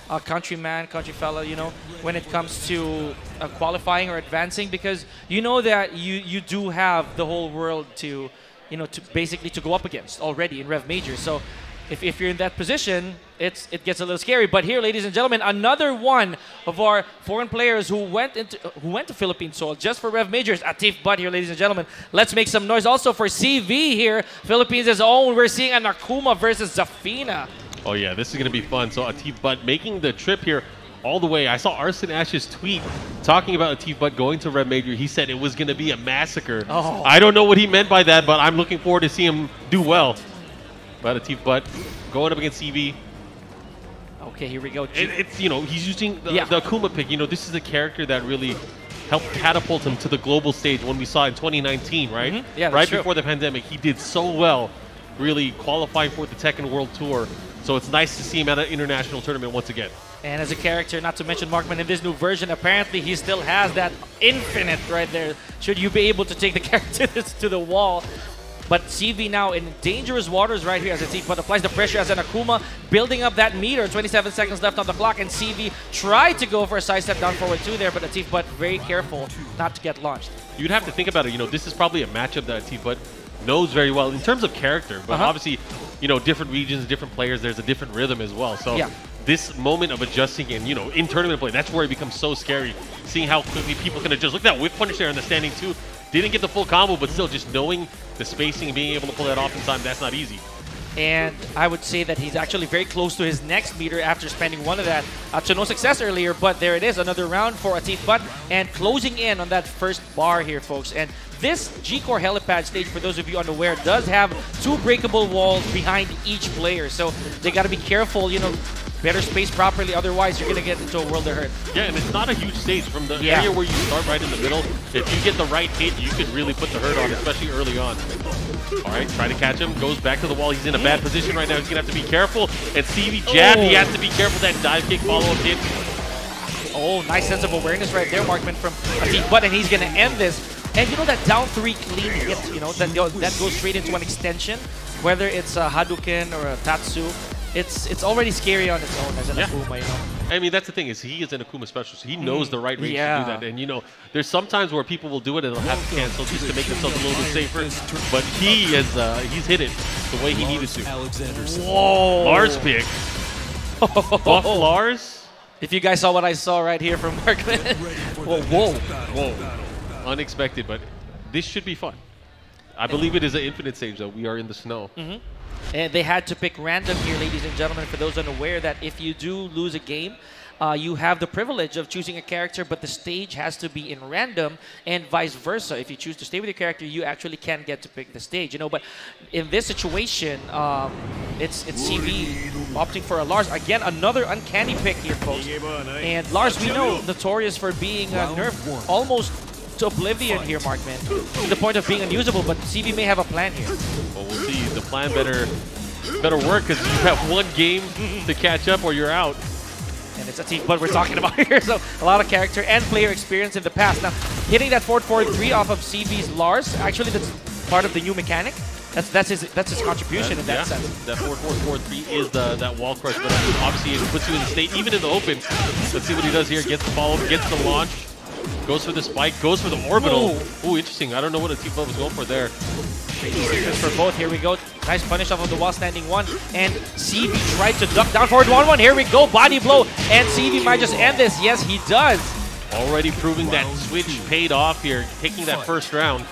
countryman, country fella, you know, when it comes to qualifying or advancing, because you know that you do have the whole world to, you know, to basically to go up against already in Rev Major. So if you're in that position, it gets a little scary. But here, ladies and gentlemen, another one of our foreign players who went to Philippine Soul just for Rev Majors, Atif But here, ladies and gentlemen. Let's make some noise also for CV here, Philippines' own. We're seeing an Akuma versus Zafina. Oh yeah, this is going to be fun. So Atif But making the trip here all the way. I saw Arslan Ash's tweet talking about Atif But going to Rev Major. He said it was going to be a massacre. Oh. I don't know what he meant by that, but I'm looking forward to seeing him do well. But Atif But going up against CV. Okay, here we go. It's, you know, he's using the Akuma pick. You know, this is a character that really helped catapult him to the global stage when we saw in 2019, right? Mm-hmm. Yeah, right true. Before the pandemic. He did so well, really qualifying for the Tekken World Tour. So it's nice to see him at an international tournament once again. And as a character, not to mention Markman, in this new version, apparently he still has that infinite right there. Should you be able to take the character to the wall. But CV now in dangerous waters right here as Atif But applies the pressure as an Akuma, building up that meter. 27 seconds left on the clock, and CV tried to go for a side step down forward two there, but Atif But very careful not to get launched. You'd have to think about it. You know, this is probably a matchup that Atif But knows very well in terms of character, but obviously, you know, different regions, different players, there's a different rhythm as well. So this moment of adjusting and, you know, in tournament play, that's where it becomes so scary. Seeing how quickly people can adjust. Look at that whip punish there in the standing two. Didn't get the full combo, but still just knowing the spacing and being able to pull that off in time, that's not easy. And I would say that he's actually very close to his next meter after spending one of that to no success earlier. But there it is, another round for Atif But, and closing in on that first bar here, folks. And this G-Core helipad stage, for those of you unaware, does have 2 breakable walls behind each player. So they got to be careful, you know, better space properly, otherwise you're going to get into a world of hurt. Yeah, and it's not a huge stage. From the area where you start right in the middle, if you get the right hit, you could really put the hurt on, especially early on. All right, try to catch him, goes back to the wall. He's in a bad position right now. He's going to have to be careful. And CV jab, he has to be careful. That dive kick follow-up hit. Oh, nice sense of awareness right there, Markman, from Atif But, and he's going to end this. And you know that down 3 clean hit, you know, that goes straight into an extension, whether it's a Hadouken or a Tatsu, it's already scary on its own as an Akuma, you know. I mean, that's the thing, is he is an Akuma specialist. He knows the right range to do that. And, you know, there's sometimes where people will do it and they'll have to cancel just to make themselves a little bit safer. But he is, he's hit it the way he needed to. Whoa! Lars pick. Buff Lars? If you guys saw what I saw right here from Markman. Whoa. Unexpected, but this should be fun. I believe it is an infinite stage, though. We are in the snow. And they had to pick random here, ladies and gentlemen, for those unaware, that if you do lose a game, you have the privilege of choosing a character, but the stage has to be in random, and vice versa. If you choose to stay with your character, you actually can get to pick the stage, you know. But in this situation, it's CV opting for a Lars. Again, another uncanny pick here, folks. And Lars, we know, notorious for being nerfed almost to oblivion here, Markman, to the point of being unusable, but CV may have a plan here. Well, we'll see. The plan better work, because you have one game to catch up or you're out. And it's Atif But we're talking about here, so a lot of character and player experience in the past. Now, hitting that 4-4-3 off of CV's Lars, actually that's part of the new mechanic. That's his contribution in that sense. That 4-4-4-3 is that wall crush, but obviously it puts you in the state, even in the open. Let's see what he does here. Gets the follow, gets the launch. Goes for the spike, goes for the orbital. Ooh, interesting. I don't know what Atif But was going for there. For both. Here we go. Nice punish off of the wall standing one. And CV tried to duck down forward 1-1. Here we go. Body blow. And CV might just end this. Yes, he does. Already proving that switch paid off here, taking that first round.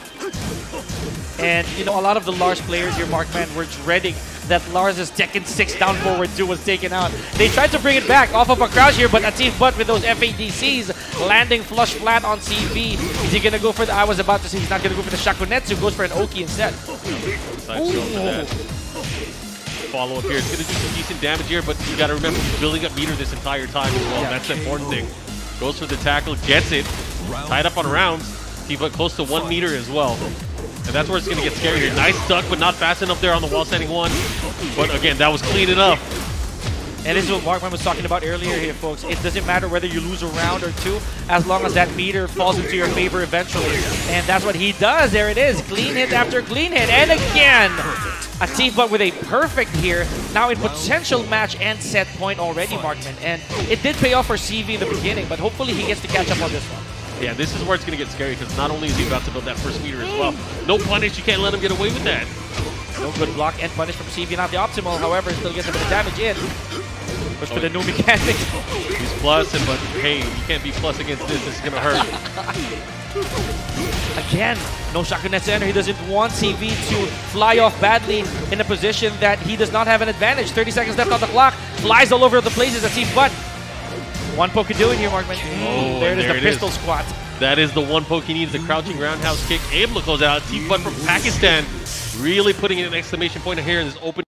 And, you know, a lot of the Lars players here, Markman, were dreading that Lars' Tekken 6 down forward 2 was taken out. They tried to bring it back off of a crouch here, but Atif But with those FADCs landing flush flat on CV. Is he going to go for the... I was about to say he's not going to go for the Shakunetsu, goes for an Oki instead. Follow up here. It's going to do some decent damage here, but you got to remember he's building up meter this entire time as well. That's the important thing. Goes for the tackle, gets it. Tied up on rounds. Atif But close to 1 meter as well. And that's where it's going to get scary here. Nice duck, but not fast enough there on the wall standing one. But again, that was clean enough. And this is what Markman was talking about earlier here, folks. It doesn't matter whether you lose a round or 2, as long as that meter falls into your favor eventually. And that's what he does. There it is. Clean hit after clean hit. And again, Atif but with a perfect here, now in potential match and set point already, Markman. And it did pay off for CV in the beginning, but hopefully he gets to catch up on this one. Yeah, this is where it's going to get scary because not only is he about to build that first meter as well, no punish, you can't let him get away with that. No good block and punish from CV, not the optimal, however, still gets a bit of damage in. Goes for the new mechanics. He's plussing, but hey, you can't be plus against this, it's going to hurt. Again, no Shakunet Center. He doesn't want CV to fly off badly in a position that he does not have an advantage. 30 seconds left on the clock. Flies all over the places, Atif, but one poke could do it here, Markman. Oh, there it is, the pistol squat. That is the one poke he needs, the crouching roundhouse kick. Able to close out. Atif, but from Pakistan, really putting an exclamation point here in this open